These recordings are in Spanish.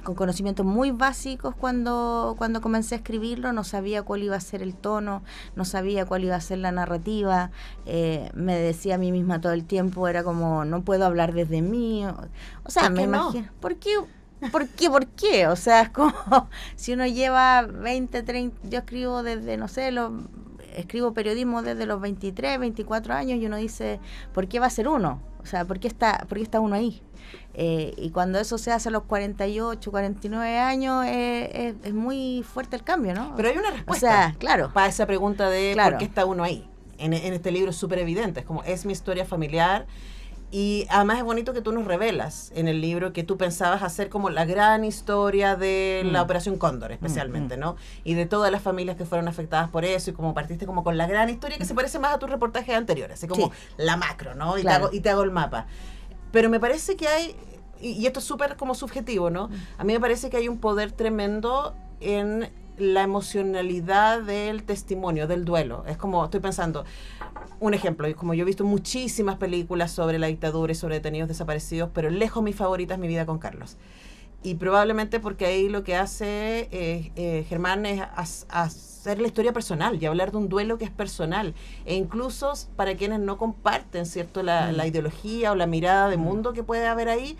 con conocimientos muy básicos cuando comencé a escribirlo. No sabía cuál iba a ser el tono, no sabía cuál iba a ser la narrativa. Me decía a mí misma todo el tiempo, era como, no puedo hablar desde mí. O sea, me imagino, ¿por qué? ¿Por qué? O sea, es como si uno lleva 20, 30, yo escribo desde, no sé, escribo periodismo desde los 23, 24 años y uno dice, ¿por qué va a ser uno? O sea, ¿por qué está uno ahí? Y cuando eso se hace a los 48, 49 años, es muy fuerte el cambio, ¿no? Pero hay una respuesta, o sea, claro, para esa pregunta de claro, ¿por qué está uno ahí? En este libro es súper evidente, es como, es mi historia familiar. Y además es bonito que tú nos revelas en el libro que tú pensabas hacer como la gran historia de la Operación Cóndor, especialmente, ¿no? Y de todas las familias que fueron afectadas por eso, y como partiste como con la gran historia que se parece más a tus reportajes anteriores, así como la macro, ¿no? Y, claro, te hago el mapa. Pero me parece que hay, y esto es súper como subjetivo, ¿no? A mí me parece que hay un poder tremendo en la emocionalidad del testimonio, del duelo. Es como, estoy pensando, un ejemplo, como yo he visto muchísimas películas sobre la dictadura y sobre detenidos desaparecidos, pero lejos mi favorita es Mi vida con Carlos. Y probablemente porque ahí lo que hace Germán es hacer la historia personal y hablar de un duelo que es personal. E incluso para quienes no comparten, ¿cierto?, la ideología o la mirada de mundo que puede haber ahí,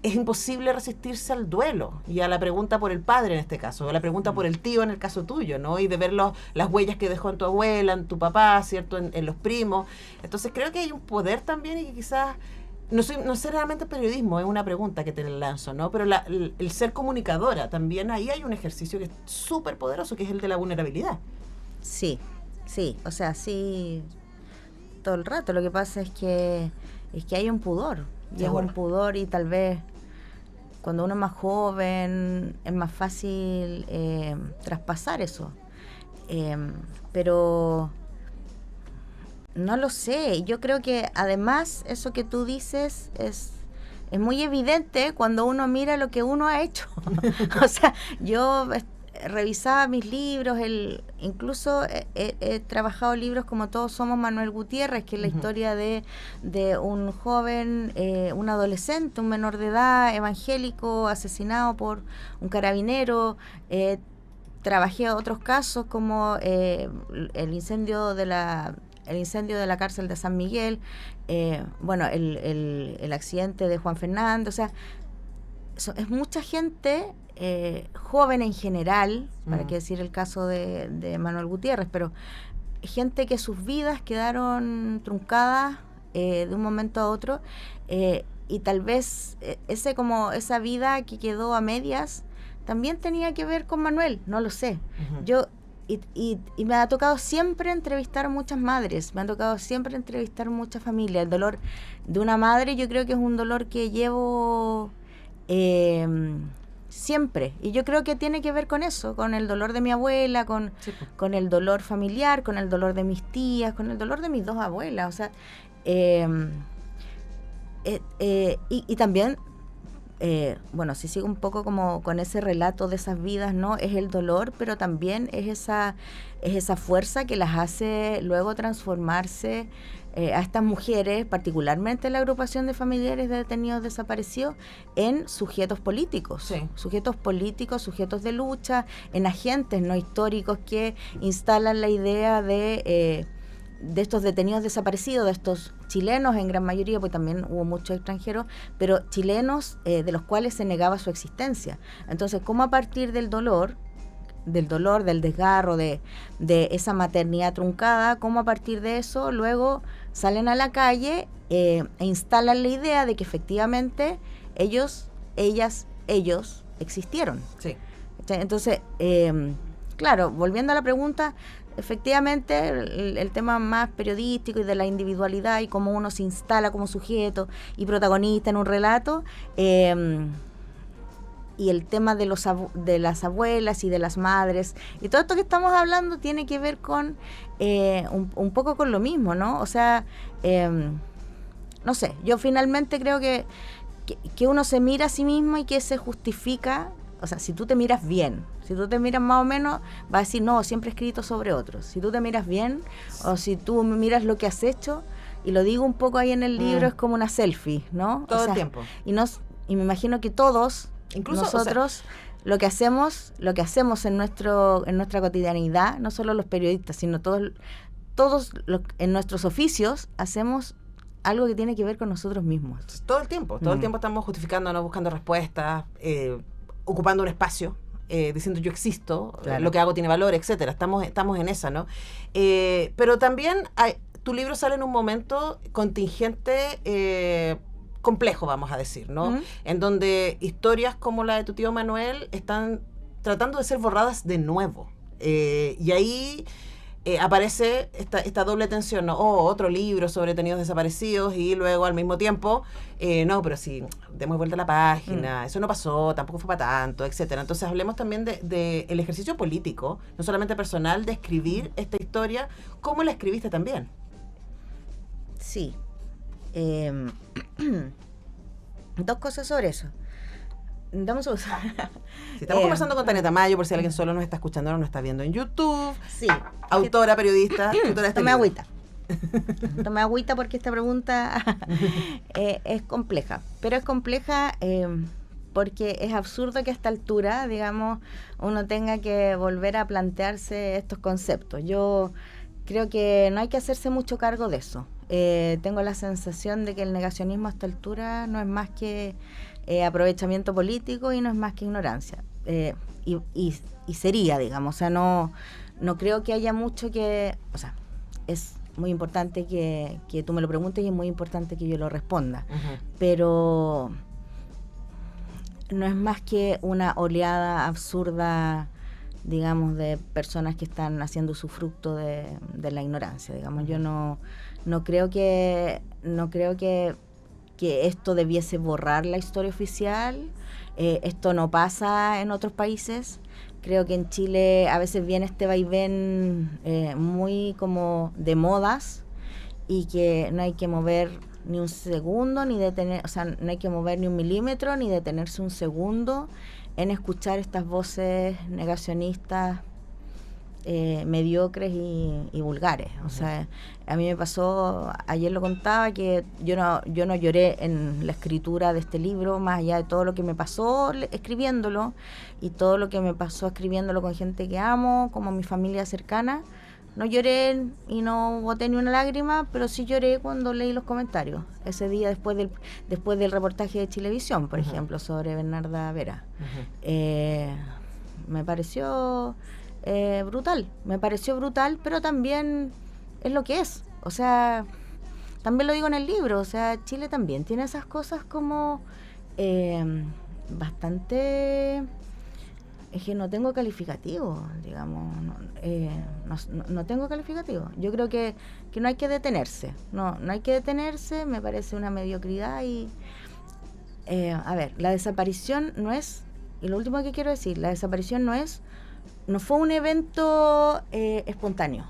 es imposible resistirse al duelo y a la pregunta por el padre en este caso, o a la pregunta por el tío en el caso tuyo, ¿no? Y de ver las huellas que dejó en tu abuela, en tu papá, ¿cierto?, en los primos. Entonces creo que hay un poder también y que quizás, no sé realmente periodismo, es una pregunta que te lanzo, ¿no? Pero el ser comunicadora, también ahí hay un ejercicio que es súper poderoso, que es el de la vulnerabilidad. Sí, o sea, sí, todo el rato. Lo que pasa es que hay un pudor, y es un pudor, y tal vez cuando uno es más joven es más fácil traspasar eso, pero no lo sé. Yo creo que además eso que tú dices es muy evidente cuando uno mira lo que uno ha hecho. O sea, yo revisaba mis libros, incluso he trabajado libros como Todos somos Manuel Gutiérrez, que es la historia de un joven, un adolescente, un menor de edad, evangélico, asesinado por un carabinero. Trabajé otros casos como el incendio de la cárcel de San Miguel, el accidente de Juan Fernández. O sea, es mucha gente joven en general, para qué decir el caso de Manuel Gutiérrez, pero gente que sus vidas quedaron truncadas de un momento a otro, y tal vez esa vida que quedó a medias también tenía que ver con Manuel, no lo sé. Yo y me ha tocado siempre entrevistar a muchas madres, me ha tocado siempre entrevistar muchas familias. El dolor de una madre yo creo que es un dolor que llevo siempre, y yo creo que tiene que ver con eso, con el dolor de mi abuela, con el dolor familiar, con el dolor de mis tías, con el dolor de mis dos abuelas. O sea, y también si sigo un poco como con ese relato de esas vidas, ¿no? Es el dolor, pero también es esa fuerza que las hace luego transformarse a estas mujeres, particularmente la agrupación de familiares de detenidos desaparecidos, en sujetos políticos, sujetos de lucha, en agentes no históricos que instalan la idea de estos detenidos desaparecidos, de estos chilenos en gran mayoría, porque también hubo muchos extranjeros, pero chilenos de los cuales se negaba su existencia. Entonces, ¿cómo a partir del dolor, del desgarro, de esa maternidad truncada, cómo a partir de eso luego salen a la calle e instalan la idea de que efectivamente ellos existieron? Sí. Entonces, claro, volviendo a la pregunta, efectivamente el tema más periodístico y de la individualidad y cómo uno se instala como sujeto y protagonista en un relato, y el tema de las abuelas y de las madres y todo esto que estamos hablando tiene que ver con un poco con lo mismo, ¿no? O sea, no sé, yo finalmente creo que uno se mira a sí mismo y que se justifica. O sea, si tú te miras bien, si tú te miras más o menos, vas a decir, no, siempre he escrito sobre otros. Si tú te miras bien, o si tú miras lo que has hecho, y lo digo un poco ahí en el libro, es como una selfie, ¿no? Todo el tiempo. Y y me imagino que todos, incluso nosotros, lo que hacemos en nuestra cotidianidad, no solo los periodistas, sino todos en nuestros oficios, hacemos algo que tiene que ver con nosotros mismos. Todo el tiempo estamos justificándonos, buscando respuestas, ocupando un espacio, diciendo yo existo, claro, lo que hago tiene valor, etcétera. Estamos en esa, ¿no? Pero también tu libro sale en un momento contingente, complejo, vamos a decir, ¿no? En donde historias como la de tu tío Manuel están tratando de ser borradas de nuevo. Y ahí aparece esta doble tensión, ¿no? Otro libro sobre detenidos desaparecidos, y luego al mismo tiempo, no, pero sí, demos vuelta a la página, eso no pasó, tampoco fue para tanto, etcétera. Entonces hablemos también de el ejercicio político, no solamente personal, de escribir esta historia. ¿Cómo la escribiste también? Sí. Dos cosas sobre eso. Damos un... Sí, estamos conversando con Tania Tamayo, por si alguien solo nos está escuchando o nos está viendo en YouTube. Sí. Autora, periodista, tutora de este Tome libro. agüita. Tome agüita porque esta pregunta es compleja. Pero es compleja porque es absurdo que a esta altura, digamos, uno tenga que volver a plantearse estos conceptos. Yo creo que no hay que hacerse mucho cargo de eso. Tengo la sensación de que el negacionismo a esta altura no es más que aprovechamiento político y no es más que ignorancia. Y sería, digamos, o sea, no creo que haya mucho que... O sea, es muy importante que tú me lo preguntes y es muy importante que yo lo responda. Pero no es más que una oleada absurda, digamos, de personas que están haciendo su fruto de la ignorancia, digamos. Yo no creo que esto debiese borrar la historia oficial. Esto no pasa en otros países. Creo que en Chile a veces viene este vaivén muy como de modas, y que no hay que mover ni un segundo, ni detener, o sea, no hay que mover ni un milímetro, ni detenerse un segundo en escuchar estas voces negacionistas mediocres y vulgares. O sea, a mí me pasó, ayer lo contaba, que yo no lloré en la escritura de este libro, más allá de todo lo que me pasó escribiéndolo y todo lo que me pasó escribiéndolo con gente que amo, como mi familia cercana. No lloré y no boté ni una lágrima, pero sí lloré cuando leí los comentarios ese día después del reportaje de Chilevisión, por ejemplo, sobre Bernarda Vera. Me pareció brutal, pero también es lo que es. O sea, también lo digo en el libro, o sea, Chile también tiene esas cosas como bastante... Es que no tengo calificativo, digamos, no tengo calificativo. Yo creo que no hay que detenerse, no hay que detenerse, me parece una mediocridad. Y a ver, la desaparición no es, y lo último que quiero decir, la desaparición no fue un evento espontáneo.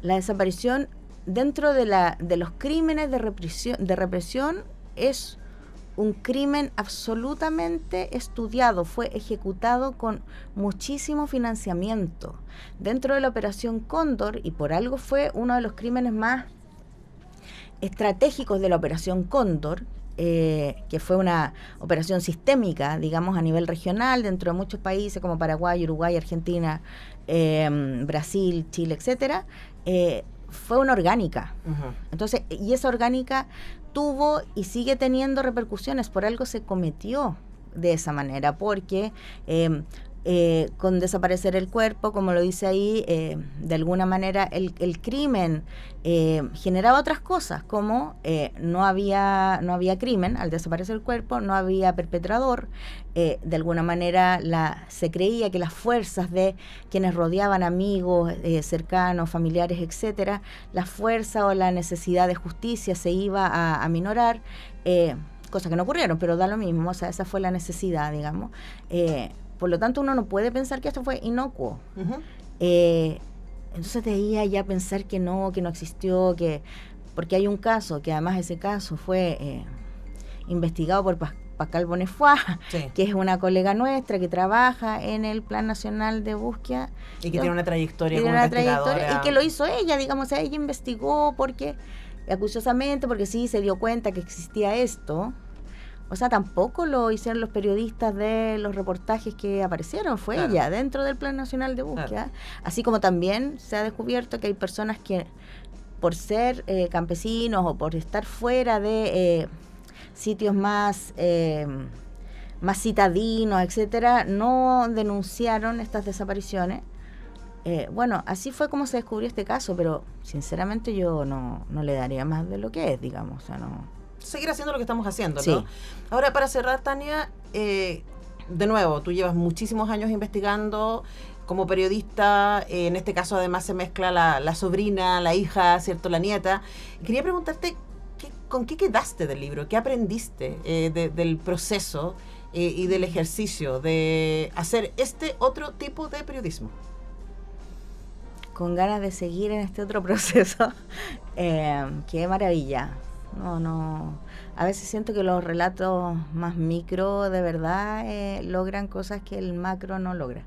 La desaparición dentro de los crímenes de represión es un crimen absolutamente estudiado, fue ejecutado con muchísimo financiamiento dentro de la Operación Cóndor, y por algo fue uno de los crímenes más estratégicos de la Operación Cóndor, que fue una operación sistémica, digamos, a nivel regional, dentro de muchos países como Paraguay, Uruguay, Argentina, Brasil, Chile, etcétera. Fue una orgánica. Entonces, y esa orgánica tuvo y sigue teniendo repercusiones, por algo se cometió de esa manera, porque con desaparecer el cuerpo, como lo dice ahí, de alguna manera el crimen generaba otras cosas, como no había crimen al desaparecer el cuerpo, no había perpetrador, de alguna manera se creía que las fuerzas de quienes rodeaban amigos, cercanos, familiares, etcétera, la fuerza o la necesidad de justicia se iba a aminorar, cosas que no ocurrieron, pero da lo mismo, o sea, esa fue la necesidad, digamos. Por lo tanto, uno no puede pensar que esto fue inocuo. Entonces de ahí a ya pensar que no existió, porque hay un caso, que además ese caso fue investigado por Pascal Bonnefoy, sí, que es una colega nuestra que trabaja en el Plan Nacional de Búsqueda. Y que tiene una trayectoria como investigadora. Y que lo hizo ella, digamos, o sea, ella investigó acuciosamente, porque sí se dio cuenta que existía esto. O sea, tampoco lo hicieron los periodistas de los reportajes que aparecieron, fue Claro. ella, dentro del Plan Nacional de Búsqueda. Claro. Así como también se ha descubierto que hay personas que, por ser campesinos o por estar fuera de sitios más citadinos, etcétera, no denunciaron estas desapariciones. Bueno, así fue como se descubrió este caso, pero sinceramente yo no le daría más de lo que es, digamos, o sea, no. Seguir haciendo lo que estamos haciendo, Sí. ¿no? Ahora, para cerrar, Tania, de nuevo, tú llevas muchísimos años investigando como periodista, en este caso además se mezcla la sobrina, la hija, ¿cierto? La nieta. Quería preguntarte, ¿con qué quedaste del libro? ¿Qué aprendiste del proceso y del ejercicio de hacer este otro tipo de periodismo? Con ganas de seguir en este otro proceso. Qué maravilla. No. A veces siento que los relatos más micro de verdad logran cosas que el macro no logra.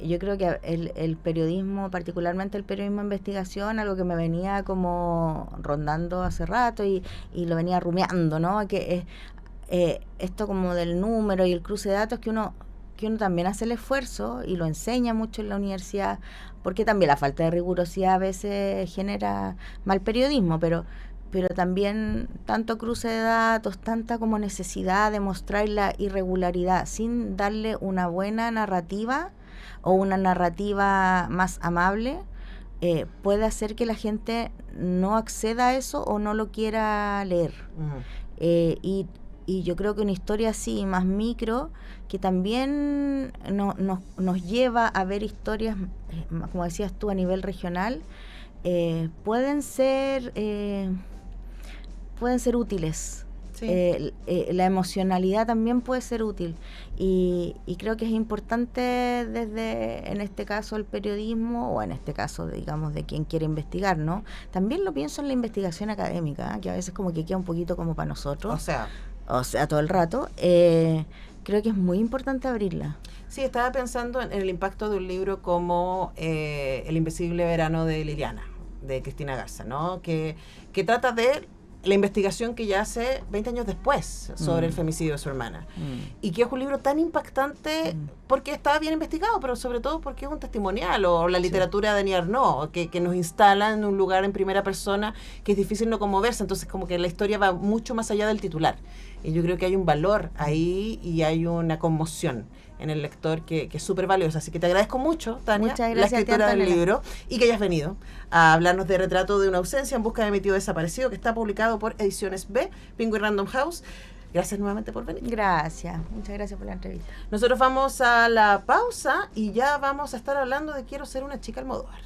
Yo creo que el periodismo, particularmente el periodismo de investigación, algo que me venía como rondando hace rato y lo venía rumiando, ¿no? Que esto como del número y el cruce de datos que uno también hace el esfuerzo y lo enseña mucho en la universidad, porque también la falta de rigurosidad a veces genera mal periodismo, pero también tanto cruce de datos, tanta como necesidad de mostrar la irregularidad sin darle una buena narrativa o una narrativa más amable, puede hacer que la gente no acceda a eso o no lo quiera leer. Y yo creo que una historia así, más micro, que también nos lleva a ver historias, como decías tú, a nivel regional, pueden ser útiles. Sí. La emocionalidad también puede ser útil y creo que es importante desde, en este caso, el periodismo, o en este caso, digamos, de quien quiere investigar, ¿no? También lo pienso en la investigación académica, que a veces como que queda un poquito como para nosotros. O sea, todo el rato. Creo que es muy importante abrirla. Sí, estaba pensando en el impacto de un libro como El invisible verano de Liliana, de Cristina Garza, ¿no? Que trata de la investigación que ella hace 20 años después sobre el femicidio de su hermana. Y que es un libro tan impactante porque está bien investigado, pero sobre todo porque es un testimonial, o la literatura de Denis Arnaud, que nos instala en un lugar en primera persona que es difícil no conmoverse. Entonces como que la historia va mucho más allá del titular. Y yo creo que hay un valor ahí y hay una conmoción en el lector que es súper valiosa. Así que te agradezco mucho, Tania, muchas gracias, la escritora del libro, y que hayas venido a hablarnos de Retrato de una ausencia en busca de mi tío desaparecido, que está publicado por Ediciones B, Penguin Random House. Gracias nuevamente por venir. Gracias, muchas gracias por la entrevista. Nosotros vamos a la pausa y ya vamos a estar hablando de Quiero ser una chica Almodóvar.